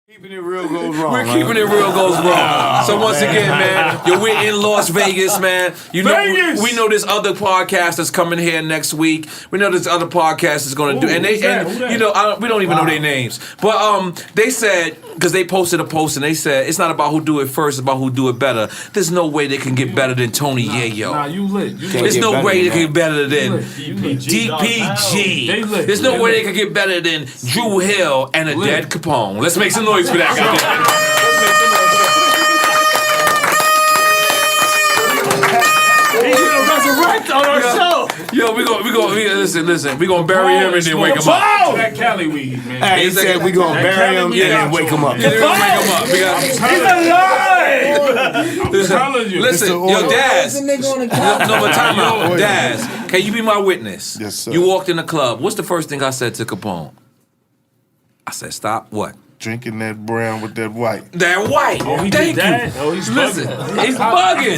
Keeping it real goes wrong. We're keeping it real goes wrong. So once again, man, we're in Las Vegas, man. You know, we know this other podcast that's coming here next week. We know this other podcast is going to do, and we don't even know their names, but they said because they posted a post and they said it's not about who do it first, it's about who do it better. There's no way they can get better than Tony Yayo. Nah, you lit. There's no way they can get better than DPG. There's no way they can get better than Drew Hill and a dead Capone. Let's make some noise for that guy. He's gonna resurrect on our show. Yo, we listen. We gonna bury him and then wake him up. That Cali weed, man. Hey, he said we gonna bury him and then wake him up. Yeah, then wake him up. He's alive. I'm telling you. Listen, yo, Daz. No, but time out. Daz, can you be my witness? Yes, sir. You walked in the club. What's the first thing I said to Capone? I said, stop. What? Drinking that brown with that white. That white. Oh, he Thank did that? you. Oh, he's listen, bugging. he's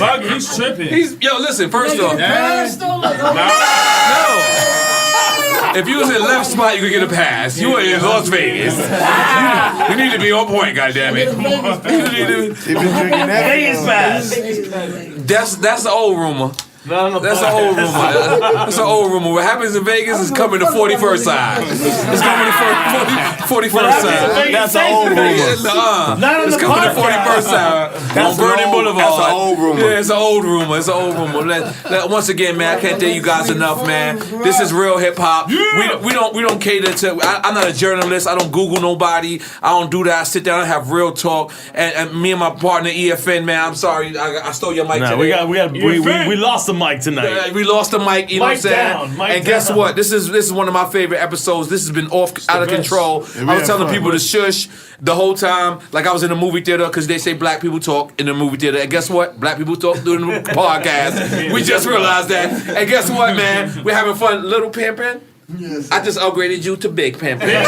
bugging. He's tripping. Listen, first off. No. If you was in left spot, you could get a pass. You were in Las Vegas. You need to be on point, goddammit. He been drinking that. That's the old rumor. No, that's an old rumor. That's an old rumor. What happens in Vegas is coming to 41st side. It's coming to 41st side. That's an old rumor. It's coming to 41st side. On Vernon Boulevard. That's an old rumor. Yeah, it's an old rumor. It's an old rumor. Once again, man, I can't tell you guys enough, man. This is real hip hop. We don't cater to. I'm not a journalist. I don't Google nobody. I don't do that. I sit down and have real talk. And me and my partner EFN, man. I'm sorry, I stole your mic today. We lost the mic tonight. We lost the mic, you know what I'm saying? And guess what? This is one of my favorite episodes. This has been out of control. I was telling people to shush the whole time, like I was in a movie theater, because they say black people talk in the movie theater. And guess what? Black people talk during the podcast. We just realized that. And guess what, man? We're having fun. Little Pimpin', yes. I just upgraded you to Big Pimpin'.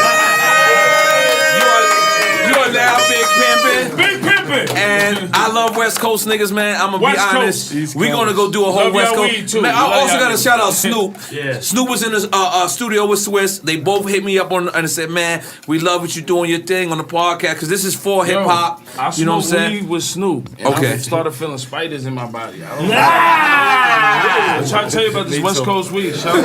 You are now Big Pimpin'. Big Pimpin'. And I love West Coast niggas, man. I'm going to be honest. We're going to go do a whole West Coast. Man, I also got to shout out Snoop. Yeah. Snoop was in the studio with Swiss. They both hit me up and said, man, we love what you're doing your thing on the podcast, because this is for hip hop. You know what I'm saying? I with Snoop. And I started feeling spiders in my body. I don't know. I'm trying to tell you about this West Coast weed. Shout out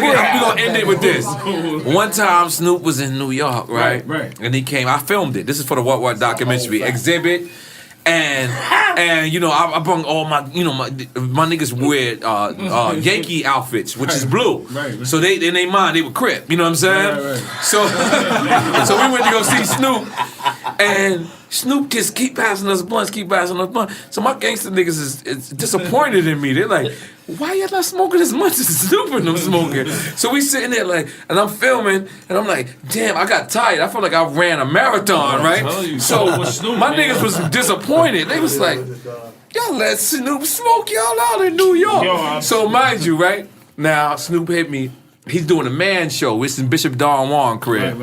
we're gonna end it with this. One time Snoop was in New York, right? And he came. I filmed it. This is for the What documentary exhibit. And you know, I brought all my, you know, my niggas wear Yankee outfits, which is blue. So they in their mind they were Crip. You know what I'm saying? So so we went to go see Snoop, and Snoop just keep passing us blunts. So my gangster niggas is disappointed in me. They're like, why y'all not smoking as much as Snoop and them smoking? So we sitting there like, and I'm filming, and I'm like, damn, I got tired. I felt like I ran a marathon, right? So my niggas was disappointed. They was like, y'all let Snoop smoke y'all out in New York. So mind you, right? Now Snoop hit me. He's doing a man show. It's in Bishop Don Juan crib.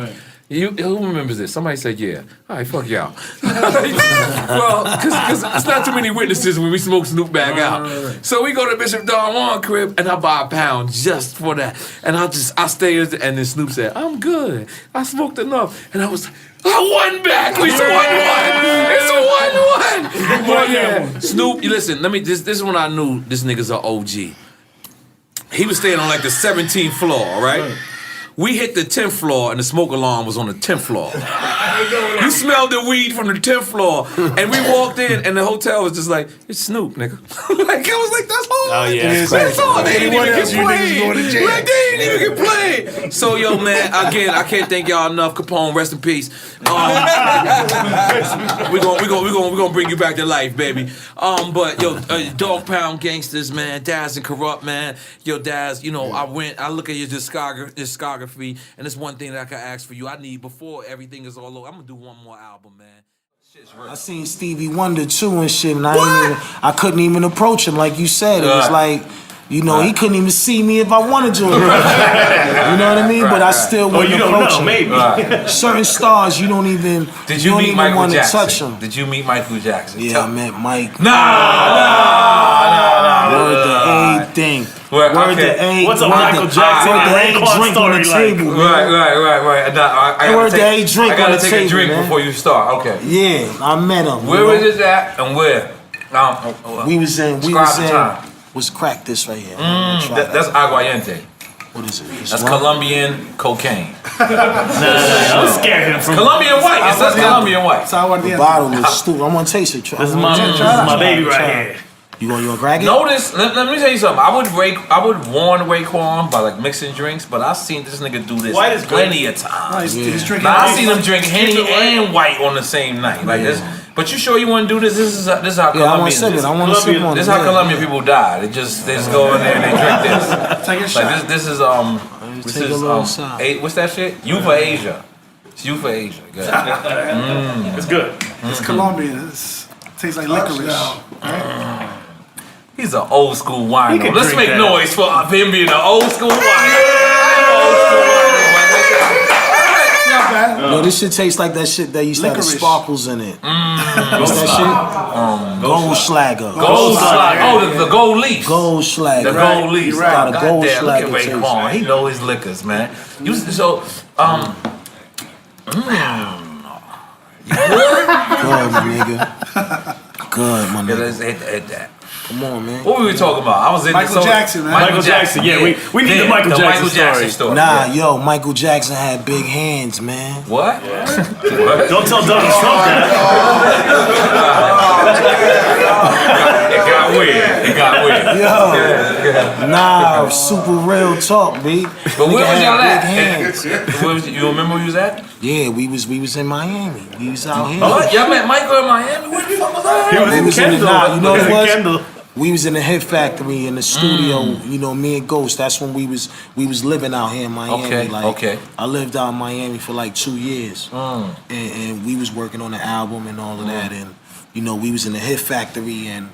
Who remembers this? Somebody said, yeah. All right, fuck y'all. Well, because it's not too many witnesses when we smoke Snoop back out. So we go to Bishop Don Juan crib, and I buy a pound just for that. And I stay, and then Snoop said, I'm good. I smoked enough. And I was like, I won back. We won. It's a 1-1. But yeah, Snoop, listen, this is when I knew this nigga's an OG. He was staying on like the 17th floor, right? We hit the 10th floor, and the smoke alarm was on the 10th floor. You smelled the weed from the 10th floor, and we walked in, and the hotel was just like, it's Snoop, nigga. Like, it was like, that's all. Oh, yeah. That's all. They didn't even get played. Like, they didn't even get played. So, yo, man, again, I can't thank y'all enough. Capone, rest in peace. We're gonna bring you back to life, baby. But, yo, Dog Pound Gangsters, man, Daz and Corrupt, man. Yo, Daz, you know, I look at your discography, and it's one thing that I can ask for you. I need, before everything is all over, I'm gonna do one more album, man. I seen Stevie Wonder too and shit, and I couldn't even approach him like you said. It was like, you know, he couldn't even see me if I wanted to. You know what I mean? But I still wouldn't approach him. Maybe. Certain stars, you don't even want to touch them. Did you meet Michael Jackson? Yeah, I met Mike. Nah. Word to thing. Right, Word okay. to A. What's up, word Michael to- Jackson? Word to A Raekwon drink on the story, table. man. Right. I Word gotta to A drink I on gotta the take table, a drink man. before you start. Okay. Yeah, I met him. Where is it at and where? We was in. time. Was crack this right here. That's aguardiente. What is it? It's That's rum? Colombian cocaine. Don't scare him from. Colombian white. It says Colombian white. The bottle is stupid. I'm gonna taste it. This is my baby right here. You gonna crack it? Notice, let me tell you something. I would warn Raekwon by like mixing drinks, but I've seen this nigga do this White is plenty of times. He's drinking. Now, I seen him drink Henny and white on the same night. Like this. But you sure you want to do this? This is how Yeah, I want to Colombians. sip it. I want to sip on it. This is how Colombian people die. They just go in there and they drink this. Take a shot. Like this is Take a little shot. what's that shit? You for Asia. It's you for Asia. Good. It's good. It's Colombian. It tastes like licorice. He's an old school wino. can Let's drink make that. noise for him being an old school wino. Old school wino. Not bad. Yo, this shit tastes like that shit that used to have the Licorice. sparkles in it. What's that shit? Goldschlager. Gold slide. Oh, the gold leaf. Goldschlager. The gold leaf. You're right. Got a God damn, look at Goldschlager taste. Raekwon. He know his liquors, man. Good, my nigga. Good, my Yeah, nigga. let's hit that. Come on, man. What were we talking about? I was in Michael Jackson, man. Michael Jackson, yeah, we need the Michael Jackson story. Nah, yeah. yo, Michael Jackson had big hands, man. What? Don't tell Donald Trump that. It got weird. Yo, nah, super real talk, B. But where was y'all Big at? hands. You remember where you was at? Yeah, we was in Miami. We was out here. Oh, y'all met Michael in Miami? Where the fuck was that? He was We in was in the, Kendall. nah, you know what it was? Kendall. We was in the Hit Factory in the studio. You know, me and Ghost. That's when we was living out here in Miami. Okay, like, okay. I lived out in Miami for like 2 years, and we was working on the album and all of that. And you know, we was in the Hit Factory, and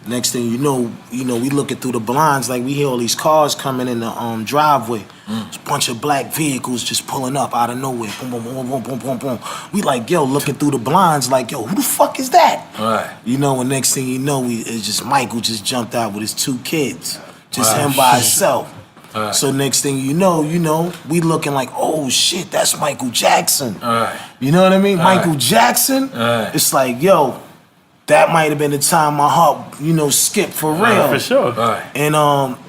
next thing you know, we looking through the blinds, like we hear all these cars coming in the driveway. There's a bunch of black vehicles just pulling up out of nowhere. Boom, boom, boom, boom, boom, boom, boom. We like, yo, looking through the blinds, like, yo, who the fuck is that? Right. You know, and next thing you know, it's just Michael just jumped out with his 2 kids, just Right. him by himself. Right. So next thing you know, we looking like, oh shit, that's Michael Jackson. Right. You know what I mean? Right. Michael Jackson. Right. It's like, yo, that might have been the time my heart, skipped for real. For sure. Right. And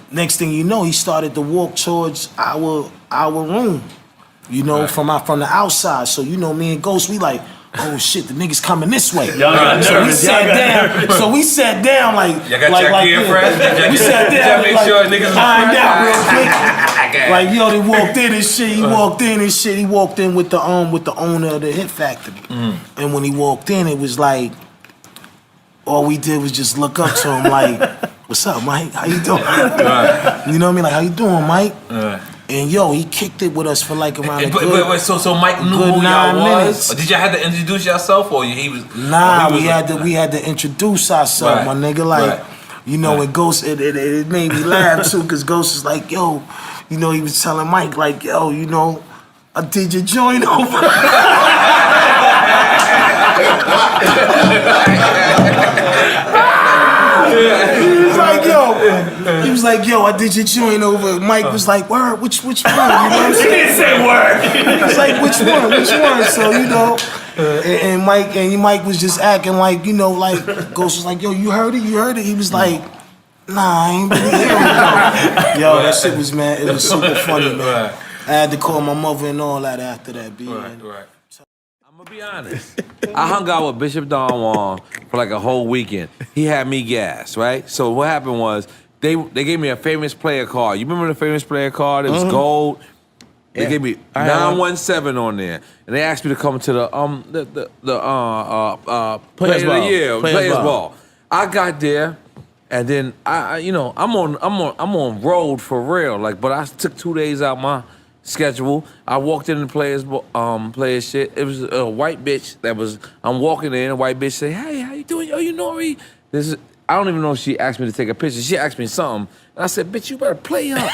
next thing you know, he started to walk towards our room, Right. from the outside. So me and Ghost, we like, oh shit, the nigga's coming this way. Y'all got So we nervous. Y'all sat got down. nervous. So we sat down like, Y'all got like, your like gear this. fresh? We sat Y'all down, make like, sure niggas was ironed fresh? out real quick. Okay. Like yo, they walked in and shit. He walked in and shit. He walked in with the owner of the Hit Factory. And when he walked in, it was like all we did was just look up to him like, "What's up, Mike? How you doing?" Right. You know what I mean? Like, "How you doing, Mike?" Right. And yo, he kicked it with us for like around a good. But so Mike knew good who y'all 9 was? minutes. Or did y'all have to introduce yourself, or he was? Nah, or he was we had to introduce ourselves, Right. my nigga. Like, Right. and Ghost, it made me laugh too, cause Ghost is like, yo, he was telling Mike, like, yo, I did your joint over. He was like, yo, I did your joint over. Mike was like, word, which one? You know what I'm He saying? didn't say word. He was like, which one? So, and Mike was just acting like, like, Ghost was like, yo, you heard it? He was like, nah, I ain't really hear it. Yo, that shit was, man, it was super funny, man. Right. I had to call my mother and all that after that, B. Right. man. Right. I'm gonna be honest. I hung out with Bishop Don Juan for like a whole weekend. He had me gassed, right? So what happened was they gave me a famous player card. You remember the famous player card? It was gold. They gave me 917 on there, and they asked me to come to the Player of the Year, Players Ball. I got there, and then I'm on road for real. Like, but I took 2 days out my schedule. I walked in the players shit. It was a white bitch I'm walking in. A white bitch say, "Hey, how you doing? Yo, you N.O.R.E?" I don't even know if she asked me to take a picture. She asked me something. And I said, bitch, you better play up.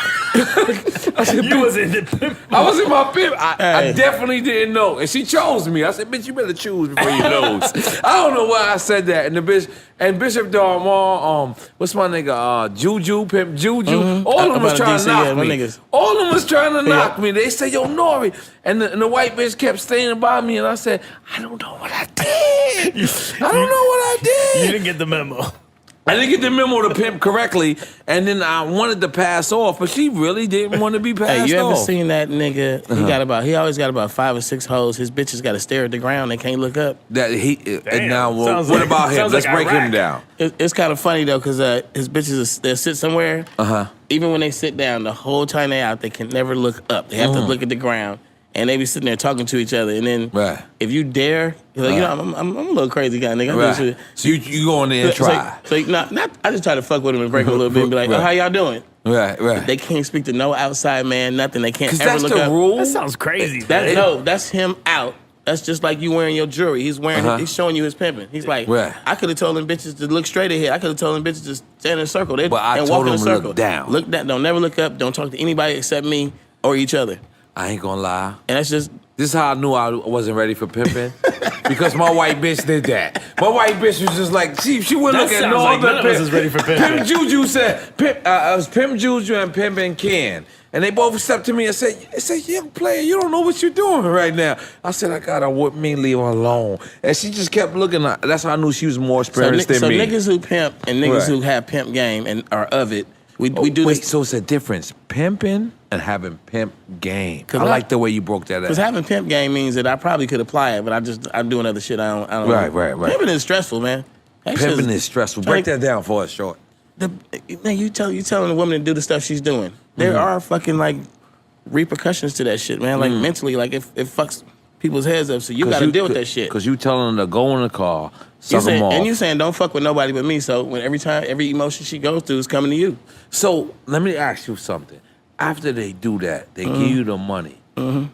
I said, You was in the pimp. I was in my pimp. I definitely didn't know. And she chose me. I said, bitch, you better choose before you lose. I don't know why I said that. And the bitch, and Bishop Darmar, what's my nigga? Juju, Pimp Juju. All of them was trying to knock me. All of them was trying to knock me. They said, yo, N.O.R.E. And the white bitch kept standing by me. And I said, I don't know what I did. I don't know what I did. You didn't get the memo. I didn't get the memo to pimp correctly, and then I wanted to pass off, but she really didn't want to be passed off. Hey, you ever seen that nigga? He always got about 5 or 6 hoes. His bitches got to stare at the ground. They can't look up. And now, what about him? Let's break him down. It's kind of funny though, because his bitches they'll sit somewhere. Even when they sit down, the whole time they out, they can never look up. They have to look at the ground. And they be sitting there talking to each other, and then if you dare, you're like, you know, I'm a little crazy guy, nigga. So you go in there and try. I just try to fuck with him and break him a little bit and be like, oh, how y'all doing? Right. They can't speak to no outside man, nothing. They can't ever look up. That's the rule? That sounds crazy. That's him out. That's just like you wearing your jewelry. He's wearing he's showing you his pimping. He's like, I could have told them bitches to look straight ahead. I could have told them bitches to stand in a circle. But I told them to look down. Look down. Don't never look up. Don't talk to anybody except me or each other. I ain't gonna lie. And that's just... This is how I knew I wasn't ready for pimping. Because my white bitch did that. My white bitch was just like, she wouldn't look at no other none of us is ready for pimping. Pimp Juju said, it was Pimp Juju and Pimpin' Ken. And they both stepped to me and said, young player, you don't know what you're doing right now. I said, I gotta whip me, leave her alone. And she just kept looking. That's how I knew she was more experienced than me. So niggas who pimp and niggas who have pimp game and are of it, we do this. So it's a difference. Pimping and having pimp game. I like the way you broke that out. Because having pimp game means that I probably could apply it, but I'm doing other shit. I don't know. Right. Pimping is stressful, man. Pimping is stressful. Break that down for us, short. You telling a woman to do the stuff she's doing. There are fucking like repercussions to that shit, man. Like mentally, like it fucks people's heads up. So you got to deal with that shit. Because you telling her to go in the car, suck them off. And you saying don't fuck with nobody but me. So when every emotion she goes through is coming to you. So let me ask you something. After they do that, they give you the money. Do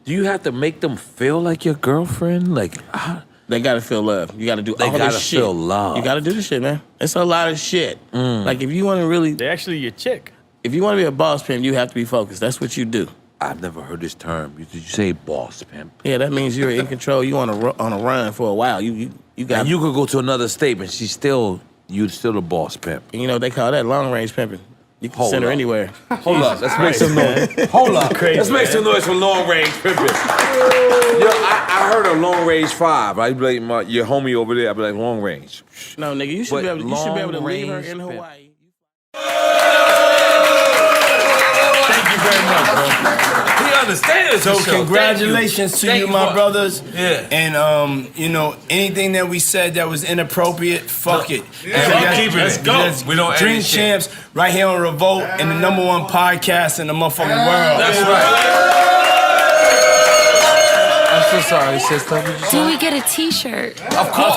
you have to make them feel like your girlfriend? Like they gotta feel love. You gotta do all this shit. Feel love. You gotta do this shit, man. It's a lot of shit. Like if you want to really, they're actually your chick. If you want to be a boss pimp, you have to be focused. That's what you do. I've never heard this term. Did you say boss pimp? Yeah, that means you're in control. You on a run for a while. You got. And you could go to another state, but you're still the boss pimp. And you know they call that long range pimping. You can send her anywhere. Hold up, let's make some noise. Hold up, let's make some noise for long range pimping. Yo, I heard of long range 5. I'd be like your homie over there. I'd be like long range. No, nigga, you should be able to leave her in Hawaii. Thank you very much, bro. He understands. So congratulations to you, my brothers. Yeah. And you know, anything that we said that was inappropriate, fuck it. Let's go. We don't Dream Champs right here on Revolt and the #1 podcast in the motherfucking world. That's right. I'm so sorry, sister. Do we get a T-shirt? Of course.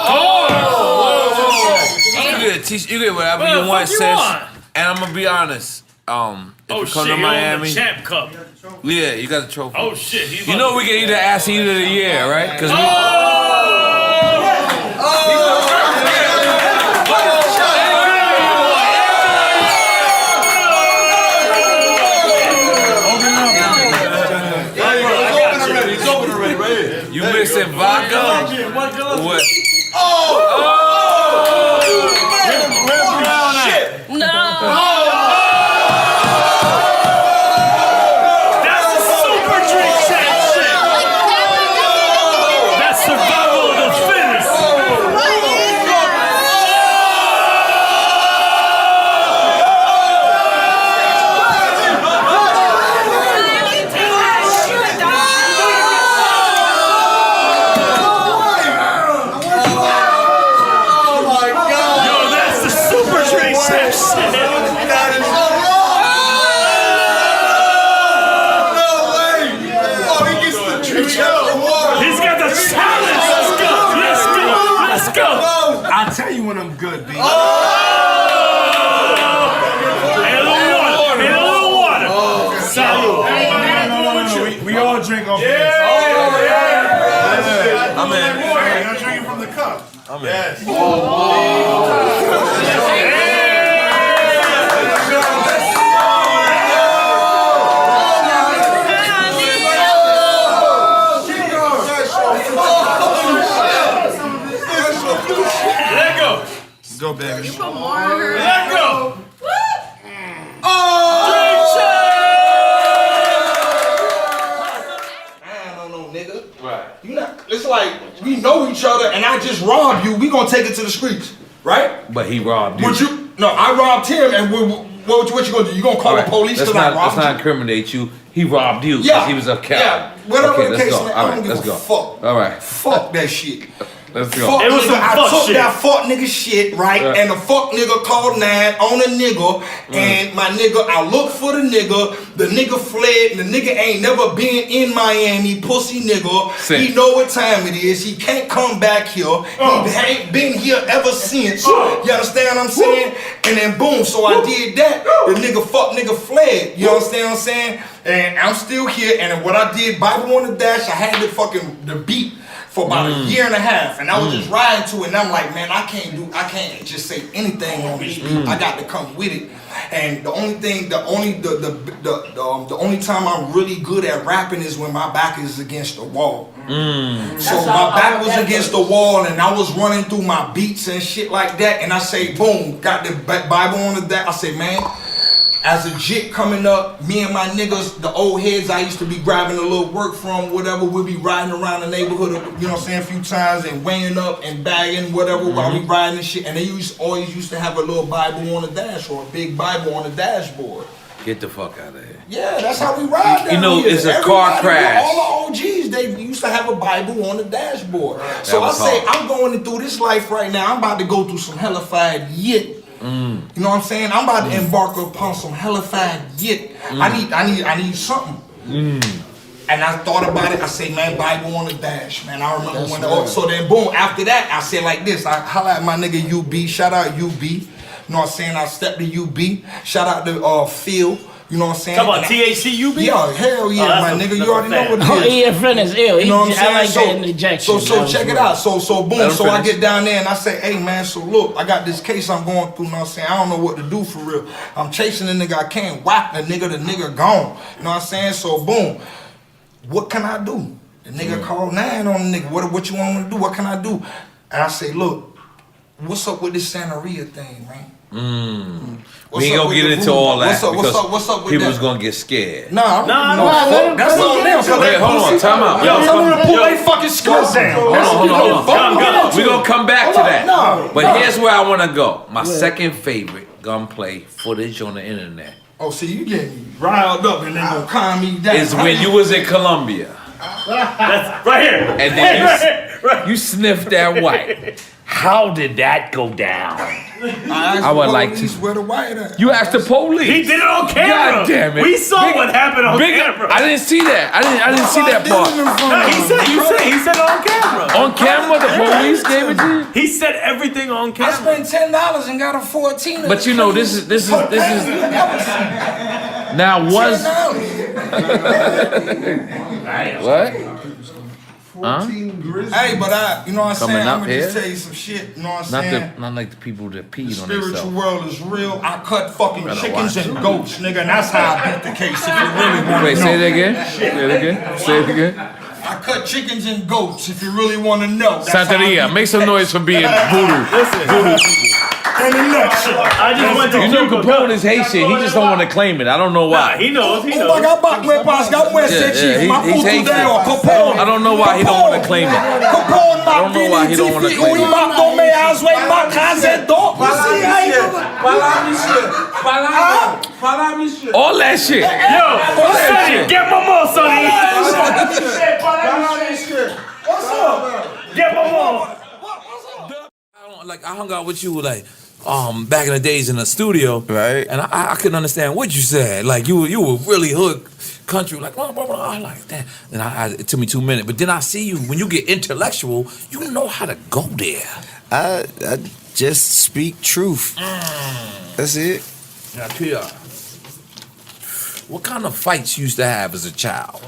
You get a T-shirt. You get whatever you want, sis. And I'm gonna be honest. If you come to Miami, Champ Cup. Yeah, you got a trophy. Oh shit! You know we can either ask either of the year, right? Because you missing vodka? What? No. I'll tell you when I'm good, B. And a little water. Salute. We all drink off this. I'm in. You're drinking from the cup. I'm in. like we know each other, and I just robbed you. We gonna take it to the streets, right? But he robbed you. Would you? No, I robbed him, and what you gonna do? You gonna call the police because I robbed Let's you? not incriminate you. He robbed you because he was a coward. Yeah, whatever okay, the case, let's go. man, All I right, don't give let's a go. fuck. All right. Fuck that shit. Let's go. Fuck It was nigga, some I fuck took shit. that fuck nigga shit, right? And the fuck nigga called 9 on a nigga, and my nigga, I looked for the nigga fled, and the nigga ain't never been in Miami, pussy nigga. He know what time it is, he can't come back here, he ain't been here ever since, you understand what I'm saying? And then boom, so I did that, the nigga fled, you understand what I'm saying? And I'm still here, and what I did, Bible on the dash, I had the beat for about a year and a half, and I was just riding to it, and I'm like, man, I can't just say anything on this beat. I got to come with it. And the only time I'm really good at rapping is when my back is against the wall. So my back was against the wall, and I was running through my beats and shit like that, and I say, boom, got the Bible on the I say, man, as a jit coming up, me and my niggas, the old heads I used to be grabbing a little work from, whatever, we'll be riding around the neighborhood, you know what I'm saying, a few times and weighing up and bagging, whatever, while we riding and shit. And they always used to have a little Bible on the dash or a big Bible on the dashboard. Get the fuck out of here. Yeah, that's how we ride down You know, here. it's a car crash. All the OGs, they used to have a Bible on the dashboard. So I say, I'm going through this life right now. I'm about to go through some hellified yit. You know what I'm saying? I'm about to embark upon some hellified yit. I need something. And I thought about it. I say, man, Bible on the dash, man. I remember so then boom, after that, I said like this. I holla at my nigga UB. Shout out UB. You know what I'm saying? I stepped to UB. Shout out to Phil. You know what I'm saying? Talk about THC UB? Yeah, hell yeah, my nigga. You already know what it is. EFN is ill. You know what I'm saying? I like that interjection. So check it out. So boom. So I get down there and I say, hey man, so look, I got this case I'm going through. You know what I'm saying? I don't know what to do for real. I'm chasing the nigga. I can't whack the nigga gone. You know what I'm saying? So boom. What can I do? The nigga called 9 on the nigga. What you want me to do? What can I do? And I say, look, what's up with this N.O.R.E thing, man? We ain't gonna get into all that What's up with people's that? gonna get scared. Nah, that's all them. Wait, hold on, time out. Tell them to pull their fucking skirts down. Hold on. We're gonna come back to that. No. But here's where I wanna go. My second favorite gunplay footage on the internet Oh, see, you getting riled up and then gonna calm me down. is when you was in Colombia. That's right here. And then you sniffed that white. How did that go down? I would like to. Where the white at? You asked the police. He did it on camera. God damn it. We saw what happened on camera. I didn't see that. I didn't see that part. No, he said it on camera. On camera, the police gave it to you? He said everything on I camera. spent $10 and got a 14. But you know, this is now was what? Hey, but you know what I'm Coming saying? up I'm gonna just here? tell you some shit. You know what I'm saying? Not like the people that peed on Spiritual themselves. world is real. I cut fucking Better chickens watch. and goats, nigga, and that's how I beat the case. If you really want to Wait, know. say it again. Say it again. Say it again. I cut chickens and goats. If you really want to know. That's how I Santeria, beat make the some case. noise for being voodoo. In a nutshell. I just went to You know Cuba. Capone is Haitian. He just don't want to claim it. I don't know why. He knows. He Oh my knows. God, back me pass. Got more Yeah, chief. My he's foot Haitian. today or I Capone. don't know why he don't want to claim it. Capone, I don't know why he don't want to claim it. back to me as well. Back as a dog. All that shit. Yo, Sonny, get my mom, Sonny. What's up? Get my mom. Like I hung out with you like back in the days in the studio, Right. And I couldn't understand what you said. Like you were really hood country, like blah, blah, blah. I like that. And it took me 2 minutes, but then I see you when you get intellectual, you know how to go there. I just speak truth. That's it. Now, Pierre, what kind of fights you used to have as a child?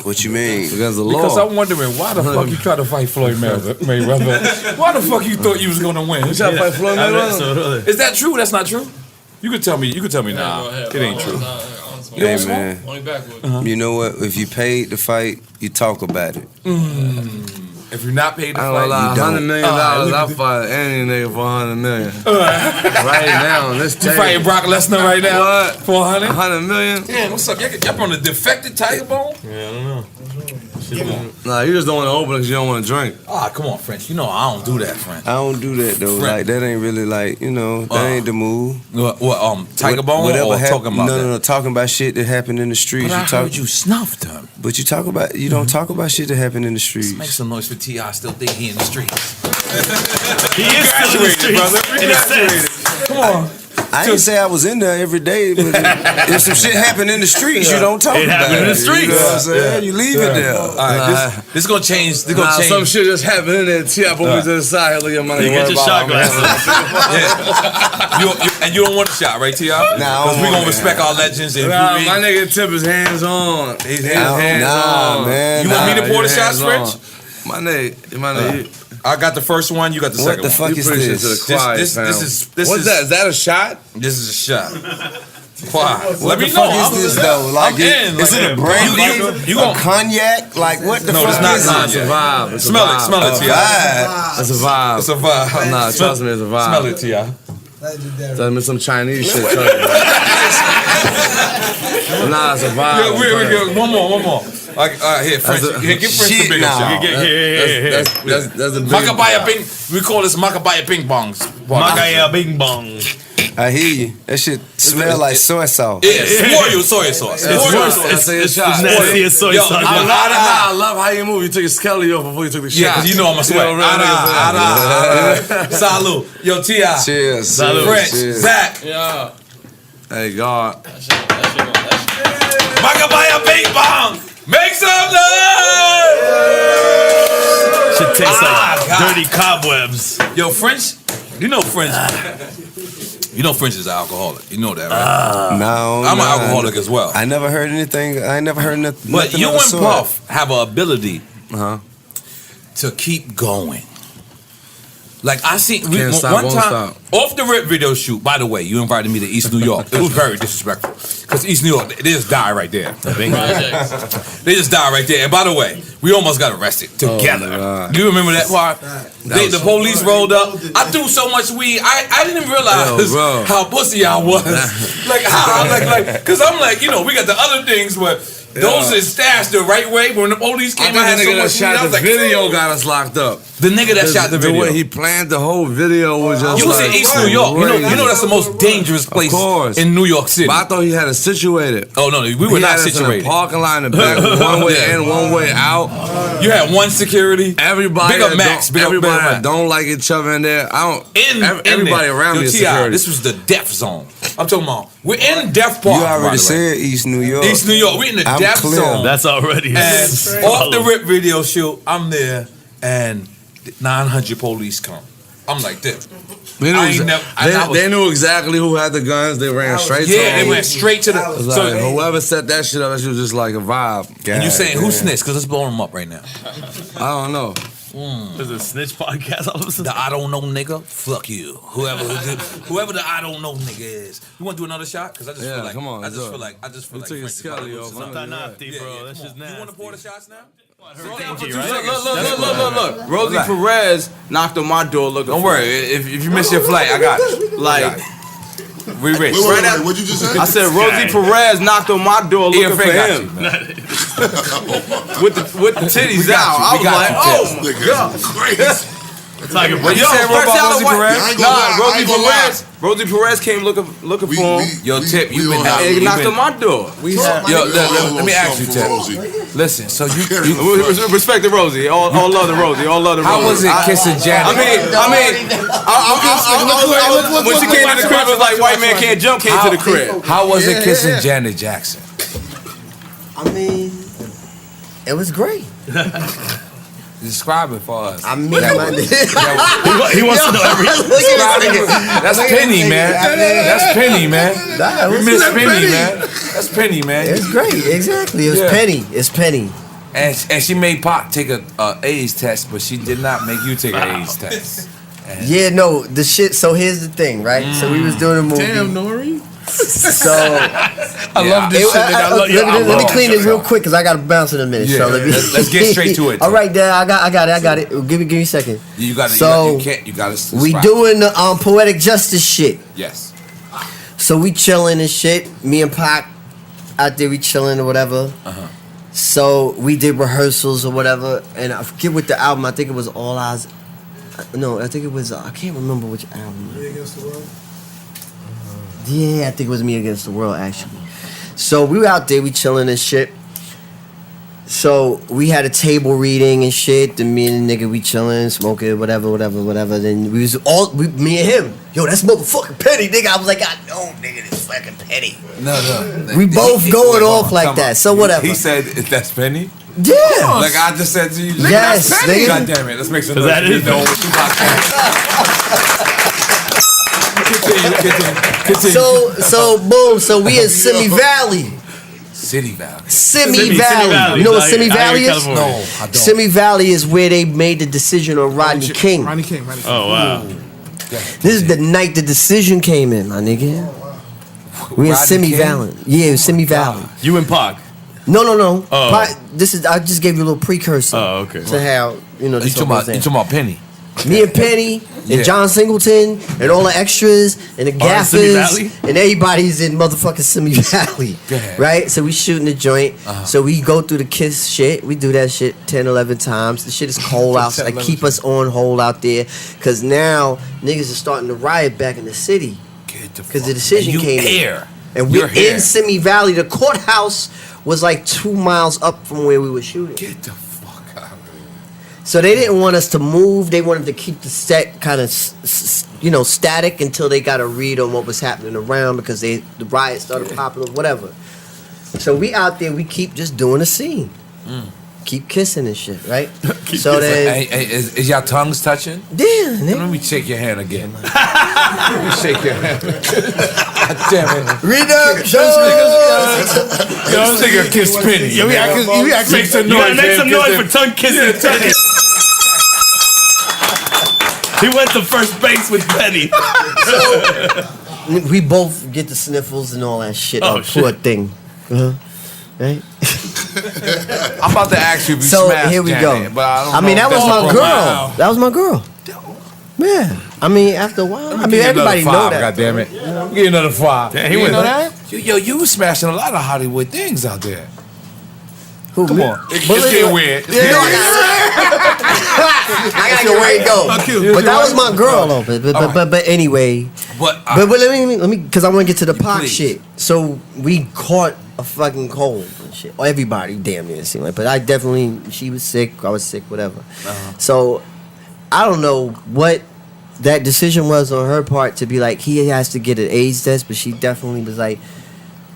What you mean? Because the law. Because I'm wondering why the fuck you tried to fight Floyd Mayweather? Why the fuck you thought you was gonna win? You tried to fight Floyd Mayweather? Is that true? That's not true. You could tell me. Nah, it ain't true. Hey man, you know what? If you paid to fight, you talk about it. If you're not paid to I fight, don't lie. you don't. $100 million, I'll fight any nigga for $100 million. Right now, on this You fighting Brock Lesnar right now? What? For $100? $100 million? Man, what's up? Y'all on the defected tiger bone? Yeah, I don't know. Nah, you just don't want to open it because you don't want to drink. Ah, come on, French. You know I don't do that, French. I don't do that though. Like that ain't really like that ain't the move. What Tiger Bone or talking about that? No, talking about shit that happened in the streets. But I heard you snuffed him. But you don't talk about shit that happened in the streets. Make some noise for T.I. Still think he in the streets. He is still in the streets, brother. In a sense. Come on. I didn't say I was in there every day, but if some shit happened in the streets, you don't talk about it. It happened in the streets. You know what I'm saying? You leave it there. All right, this is gonna change. This gonna change. Some shit just happened in there. T.I. put me to the side. Look at my You get your shot glass. And you don't want a shot, right, T.I.? Nah, Because we gonna respect our legends. And my nigga Tip is hands on. He's hands on. Man, you want me to pour the shots, French? My nigga. I got the first one. You got the second one. What the fuck is this? This is What's that? Is that a shot? This is a shot. Why? What the fuck is this though? Like, is it a brandy? You a cognac? Like what the fuck it's not is cognac. it? It's a vibe. Smell it, T.I. It's a vibe. It's a vibe. Nah, trust me, it's a vibe. Smell it, T.I. Tell me some Chinese shit. Nah, it's a vibe. Yeah, one more. Here, French. Here, give French the bigger shot. That's the big. Makabaya Bing. We call this Makabaya Bing Bongs. Makaya Bing Bong. I hear you. That shit smell like soy sauce. Yeah, Royal soy sauce. It's a shot. Nasty as soy sauce. I love how you move. You took your skelly off before you took the shot. Yeah, because you know I'm a sweat. Salud. Yo, T.I. Cheers. Salud. French. Zach. Yeah. Hey, God. Makabaya Bing Bong. Make some noise! Shit tastes like dirty cobwebs. Yo, French, you know French is an alcoholic. You know that, right? No, I'm an alcoholic as well. I never heard anything. I never heard nothing. But you of and the sort. Puff have an ability to keep going. Like I seen Can't stop, one won't time stop. off the rip video shoot. By the way, you invited me to East New York. It was very disrespectful because East New York, they just die right there. They just die right there. And by the way, we almost got arrested together. You remember that part? The police rolled up. I threw so much weed. I didn't realize how pussy I was. Because I'm like, we got the other things, but. Those is stashed the right way. When the police came, I had so much weed. I was like, video got us locked up. The nigga that shot the video. The way he planned the whole video was just. You was in East New York. You know that's the most dangerous place in New York City. But I thought he had it situated. Oh no, we were not situated. In a parking lot in the back, one way in, one way out. You had one security. Everybody. Big up Max. Everybody that don't like each other in there. Everybody around me is security. This was the death zone. I'm talking about. We're in Death Park. You already said East New York. East New York. We're in the death zone. That's already. And off the rip video shoot, I'm there, and 900 police come. I'm like this. They knew exactly who had the guns. They ran straight to they went straight to the. So whoever set that shit up, that shit was just like a vibe. And you saying who snitched? Because let's blow them up right now. I don't know. There's a snitch podcast all of a sudden. The I don't know nigga, fuck you. Whoever the I don't know nigga is. You want to do another shot? Because I just feel like. Come on. I just feel like. You took your skelly off. Sometimes nasty, bro. That's just nasty. You want to pour the shots now? Look. Rosie Perez knocked on my door looking. Don't worry. If you miss your flight, I got it. Like. We rich. Wait, what'd you just say? I said Rosie Perez knocked on my door looking for him. with the titties out. I was like, oh my God. Crazy. Like what you said about Rosie Perez? Nah, Rosie Perez came looking for him. Yo, Tip, you been He knocked on my door. Let me ask you, Tip. Listen, so you respect the Rosie. All love the Rosie. All love the Rosie. How was it kissing Janet? I mean, when she came to the crib, it was like white man can't jump. Came to the crib. How was it kissing Janet Jackson? I mean, it was great. Describe it for us. I mean, he wants to know everything. That's Penny, man. That's Penny, man. You miss Penny, man. That's Penny, man. It's great. Exactly. It was Penny. It's Penny. And she made Pop take a AIDS test, but she did not make you take an AIDS test. Yeah, no, the shit. So here's the thing, right? So we was doing a movie. Damn, N.O.R.E. So I love this shit. Let me clean it real quick because I got to bounce in a minute. Yeah, so let's get straight to it. All right, Dad, I got it. Give me a second. You got it. So you got to. We doing the poetic justice shit. Yes. So we chilling and shit. Me and Pac out there, we chilling or whatever. So we did rehearsals or whatever, and I forget what the album. I think it was All Eyes. No, I think it was. I can't remember which album. Me Against the World. Yeah, I think it was Me Against the World actually. So we were out there, we chilling and shit. So we had a table reading and shit. Then me and the nigga, we chilling, smoking, whatever. Then we was me and him. Yo, that's motherfucking Penny, nigga. I was like, I know, nigga, this fucking Penny. No. We both going off like that. So whatever. He said, "That's Penny." Yeah. Like I just said to you. Yes, That's Penny. nigga. God damn it. Let's make some noise. That is Continue. So boom. So we in Simi Valley. City Valley. Simi Valley. You know what Simi Valley is? No, I don't. Simi Valley is where they made the decision on Rodney King. Ronnie King. Oh, wow. This is the night the decision came in, my nigga. We in Rodney Simi King? Valley. Yeah, it was Simi Valley. You and Pac. No. Oh. I just gave you a little precursor. Oh, okay. To how You this talking whole thing. about Penny? Me and Penny and Yeah. John Singleton and all the extras and the Simi gaffers Valley? and everybody's in motherfucking Simi Valley. Go ahead. Right? So we shooting the joint. So we go through the Kiss shit. We do that shit 10, 11 times. The shit is cold out. Like keep us on hold out there. Cause now niggas are starting to riot back in the city. Cause the decision came in. And we're in Simi Valley. The courthouse was like 2 miles up from where we were shooting. Get the fuck out of here. So they didn't want us to move. They wanted to keep the set kind of, static until they got a read on what was happening around because the riot started popping up, whatever. So we out there, we keep just doing the scene. Keep kissing and shit, right? So then, Hey, is y'all tongues touching? yeah, Let me shake your hand again. Let me shake your hand. God damn it. read up, Yo, this nigga kiss Penny. Yeah, we Make some You gotta noise, make man, some 'cause noise the- for tongue kissing Penny. He went to first base with Penny. we both get the sniffles and all that shit. Oh, Oh, poor shit. thing. Right? I'm about to ask you if you So smashed here we Janet, go. but I don't I mean, know that if was that's my a girl. wow. That was my girl. Yeah. I mean, after a while, I mean, Give you everybody another know five, that. God damn it. Give you another 5. Damn, he You went know that. that? Yo, you was smashing a lot of Hollywood things out there. Who, Come me? on. It's getting weird. It's getting weird. I gotta get ready to go. But that was my girl, though. But anyway. But let me, because I want to get to the Pac Please. shit. So we caught a fucking cold and shit. Everybody damn near it seemed like. But she was sick, I was sick, whatever. So I don't know what that decision was on her part to be like, he has to get an AIDS test, but she definitely was like,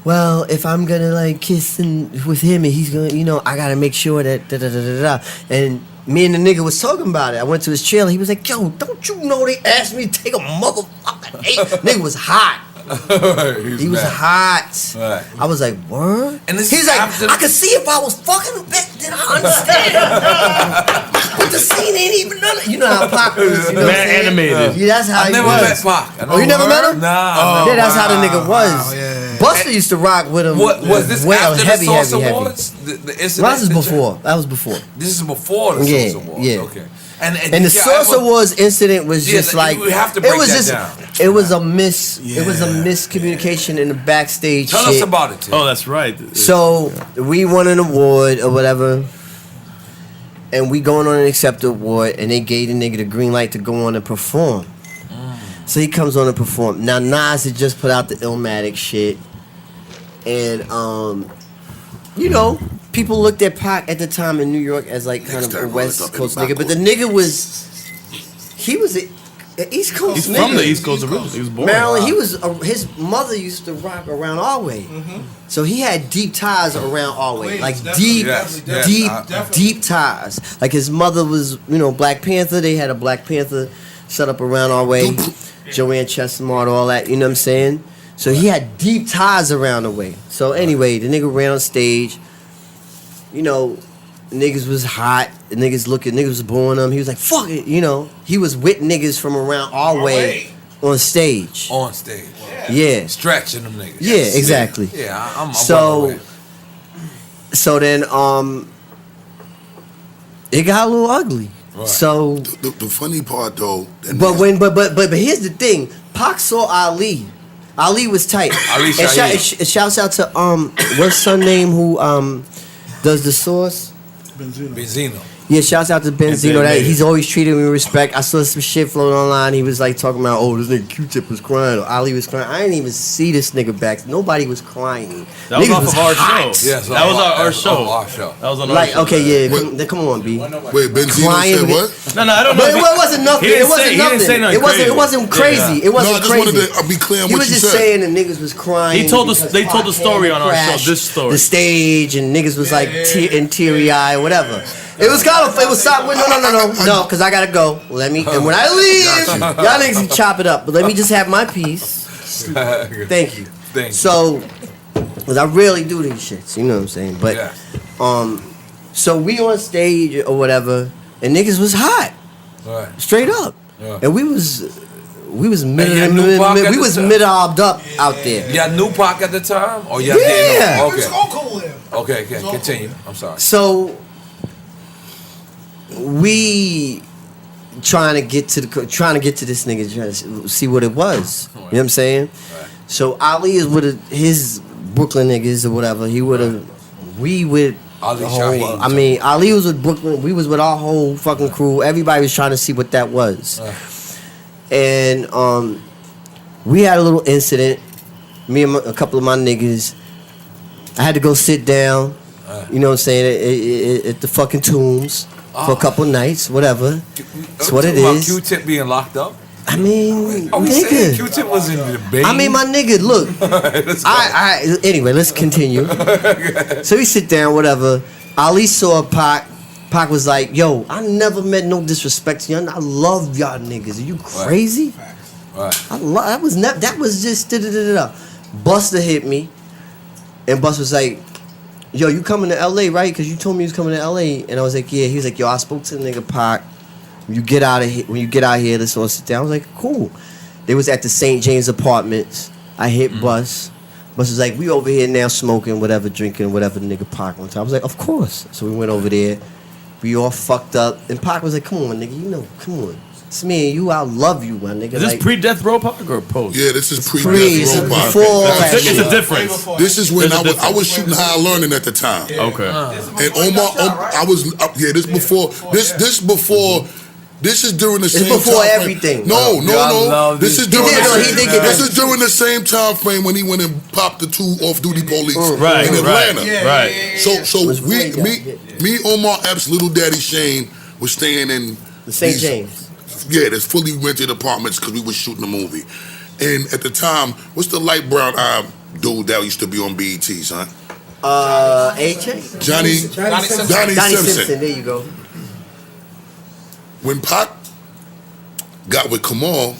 well, if I'm gonna like kiss with him and he's gonna, I gotta make sure that da. And me and the nigga was talking about it. I went to his trailer. He was like, yo, don't you know they asked me to take a motherfucking AIDS? Nigga was hot. He was hot. Right. I was like, word? And this He's is like, after- I could see if I was fucking a bitch, then I understand. But the scene ain't even done it. You know how Pac was. You know what I'm saying? animated. Yeah, that's how I he never was. met Pac. Oh, you never met him? Nah. Yeah, that's how the nigga was. Buster used to rock with him. What was this well, after heavy, the Source heavy, heavy. Awards? The incident? That was before. That was before. This is before the Yeah, Source Awards. yeah. Okay. And the yeah, Source Awards incident was Yeah, just like we have to break it was that just down. it was a miscommunication in the backstage. Tell shit. us about it, Tim. Oh, that's right. So we won an award or whatever, and we going on and accept the award, and they gave the nigga the green light to go on and perform. So he comes on and perform. Now Nas had just put out the Illmatic shit, and people looked at Pac at the time in New York as like kind of a West Coast nigga, but the nigga was an East Coast He's nigga. from the East Coast originally. He was born. Maryland, his mother used to rock around our way. So he had deep ties around our way. Like deep ties. Like his mother was, Black Panther. They had a Black Panther set up around our way. Joanne Chestnut, all that, you know what I'm saying? So he had deep ties around the way. So anyway, the nigga ran on stage. Niggas was hot. Niggas was booing him. He was like, fuck it, He was with niggas from around our way on stage. On stage. Yeah. Stretching them niggas. Yeah, exactly. Yeah, I'm so then it got a little ugly. Right. So the funny part though, but here's the thing. Pac saw Ali. Ali was tight. Ali and shouts out to what's her name who does the sauce. Benzino. Yeah, shouts out to Benzino. That he's always treated me with respect. I saw some shit floating online. He was like talking about, oh, this nigga Q-Tip was crying, or Ali was crying. I didn't even see this nigga back. Nobody was crying. That was Niggas off of our hot. show. Yes, that was our show. Our show. That was on our Like, show. okay, yeah, come on, B. Wait, Benzino said what? No, I don't know. But it wasn't nothing. He It wasn't didn't say nothing. nothing It wasn't crazy. It wasn't No, I just crazy. wanted to be clear on He what was you just said. saying the niggas was crying. He told us. because They told the Pac story had on our show. crashed This story. the stage, and niggas was like in teary eye, whatever. It was kind of. It was something. No, because I gotta go. Let me. And when I leave, y'all niggas can chop it up. But let me just have my piece. Thank you. So, because I really do these shits, you know what I'm saying? But, so we on stage or whatever, and niggas was hot, straight up, and we was mid-obbed up out there. Y'all knew Pac at the time, or y'all Yeah. didn't know? Okay, continue. I'm sorry. So we trying to get to this nigga, trying to see what it was. You know what I'm saying? So Ali is with his Brooklyn niggas or whatever. He would have. We with. Ali Shaheed. I mean, Ali was with Brooklyn. We was with our whole fucking crew. Everybody was trying to see what that was. And we had a little incident. Me and a couple of my niggas. I had to go sit down. You know what I'm saying? At the fucking Tombs for a couple nights, whatever. That's what it is. Q-Tip being locked up? I mean, nigga. Q-Tip was in the bed. I mean, my nigga, look. Anyway, let's continue. So we sit down, whatever. Ali saw Pac. Pac was like, yo, I never met no disrespect to y'all. I love y'all niggas. Are you crazy? That was just da-da-da-da. Busta hit me. And Busta was like, yo, you coming to LA, right? Because you told me you was coming to LA. And I was like, yeah. He was like, yo, I spoke to the nigga Pac. When you get out here, let's all sit down. I was like, cool. They was at the St. James Apartments. I hit Bus. Bus was like, we over here now smoking, whatever, drinking, whatever the nigga Pac wanted. I was like, of course. So we went over there. We all fucked up. And Pac was like, come on, nigga, you know, come on. It's me and you, I love you, my nigga. Is this pre-Death Row Pac or post? Yeah, this is pre-Death Row Pac. It's a difference. This is when I was shooting High Learning at the time. Okay. And I was this before. This is during the same time before frame. everything. No. This is during the same time frame when he went and popped the 2 off-duty police in Atlanta. Right. So me, Omar Epps, Little Daddy Shane was staying in the St. James. Yeah, there's fully rented apartments because we was shooting a movie. And at the time, what's the light brown eye dude that used to be on BET, son? AJ? Johnny Simpson. There you go. When Pac got with Kamal,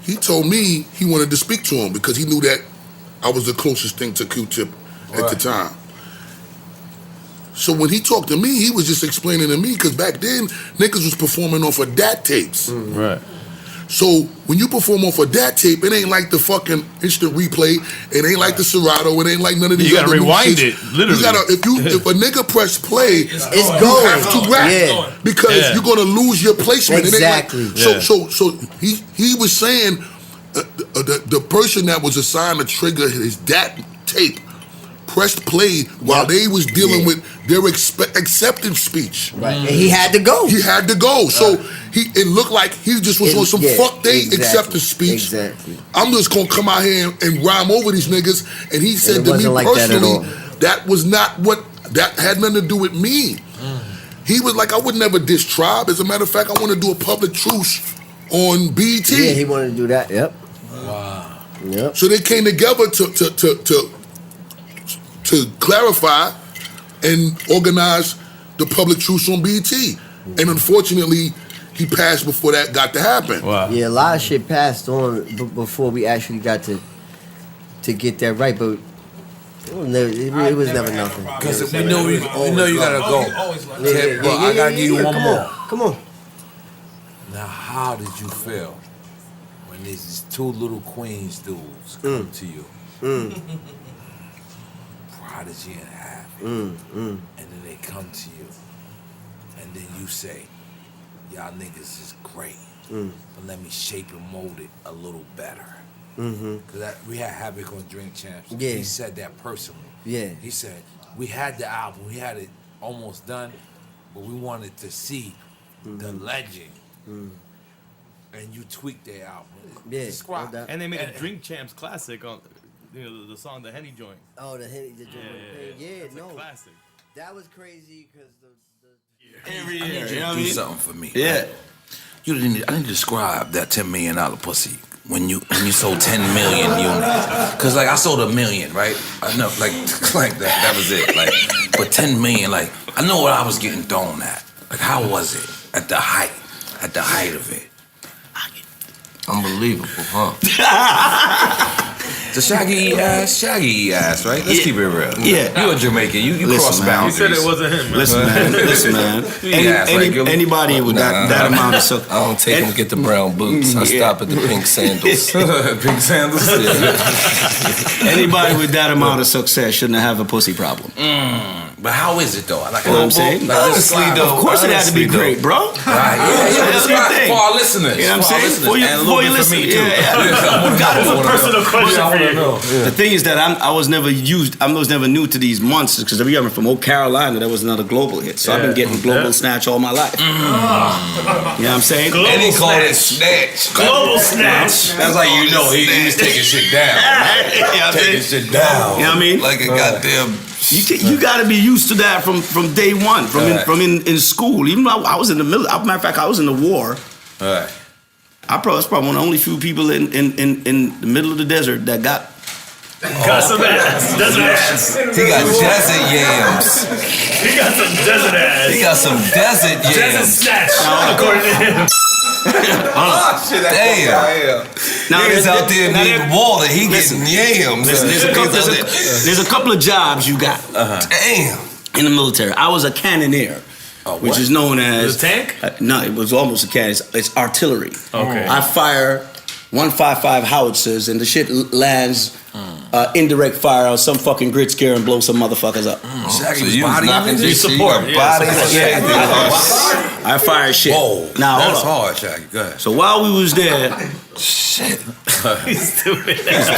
he told me he wanted to speak to him because he knew that I was the closest thing to Q-Tip at the time. So when he talked to me, he was just explaining to me because back then niggas was performing off of DAT tapes. Right. So when you perform off a DAT tape, it ain't like the fucking instant replay. It ain't like the Serato. It ain't like none of these. You gotta other rewind shits. it, literally. You gotta if a nigga press play, it's you going. have to rap because you're gonna lose your placement. Exactly. It ain't like, so he was saying the person that was assigned to trigger his DAT tape pressed play while they was dealing with their acceptance speech. Right. And he had to go. So it looked like he just was on some fuck they acceptance speech. Exactly. I'm just gonna come out here and rhyme over these niggas. And he said to me like personally, that was not what that had nothing to do with me. He was like, I would never diss Tribe. As a matter of fact, I want to do a public truce on BET. Yeah, he wanted to do that. Yep. Wow. Yep. So they came together to clarify and organize the public truce on BET. And unfortunately, he passed before that got to happen. Wow. Yeah, a lot of shit passed on before we actually got to get that right, but it was never nothing. Because we know you gotta go. I gotta give you one more. Come on. Now, how did you feel when these 2 little Queens dudes come to you? Prodigy and Happy. And then they come to you. And then you say, y'all niggas is great. But let me shape and mold it a little better. Because we had Havoc on Drink Champs. Yeah. He said that personally. Yeah. He said, we had the album, we had it almost done, but we wanted to see the legend. And you tweaked their album. Describe. And they made a Drink Champs classic on, the song, the Henny joint. Oh, the Henny joint. Yeah, It's a no. classic. That was crazy because Every year, you know what I do mean? something for me. Yeah. Right? I need to describe that $10 million pussy when you sold 10 million units. Cause like I sold 1 million, right? I know, like that was it. Like, but 10 million, like I know what I was getting thrown at. Like how was it at the height of it? Unbelievable, huh? The shaggy ass, right? Let's keep it real. Yeah. You a Jamaican. You cross boundaries. You said it wasn't him, man. Listen, man. Anybody with that amount of success. I don't take them to get the brown boots. I stop at the pink sandals. Pink sandals? Anybody with that amount of success shouldn't have a pussy problem. But how is it though? Like, you know what I'm saying? Honestly, though. Of course it had to be great, bro. Right, yeah. For our listeners. You know what I'm saying? For you listen. Yeah. Got it. A personal question for you. The thing is that I was never new to these monsters because we are from Oak Carolina. That was another global hit. So I've been getting global snatch all my life. You know what I'm saying? And he called it snatch. Global snatch. That's like he was taking shit down. Taking shit down. You know what I mean? Like a goddamn. You got to be used to that from day one, from in school. Even though I was in the middle. Matter of fact, I was in the war. All right. I was probably one of the only few people in the middle of the desert that got some ass. Desert ass. He got desert yams. He got some desert ass. He got some desert yams. Desert snatch, according to him. Oh, shit, damn. Now Niggas out there needing water. He getting yams. There's a couple of jobs you got. Damn. In the military. I was a cannoneer. Which is known as... The tank? No, it was almost a cannon. It's artillery. Okay. I fire 155 howitzers and the shit lands indirect fire on some fucking grid scare and blow some motherfuckers up. So you was knocking this shit. I fire shit. Whoa. Now, that's hold on. hard, Shaggy. Go ahead. So while we was there... Shit. He's stupid. That's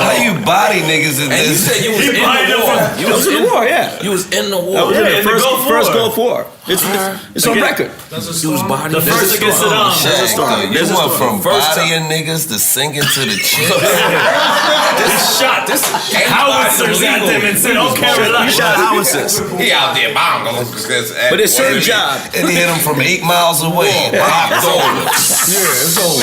how you body niggas in And you this. said you was in the war. I was in the war, yeah. You was in the war. I was in the in the first Gulf Gulf War. It's on record. You was body. The first against Saddam. Shaq, though, you went from bodying niggas to singing to the chicks. Shot this howitzers at them and said, "Oh, Carolina." You shot howitzers. He out there, But it's certain job. And he hit him from 8 miles away. It's over. Yeah, it's over.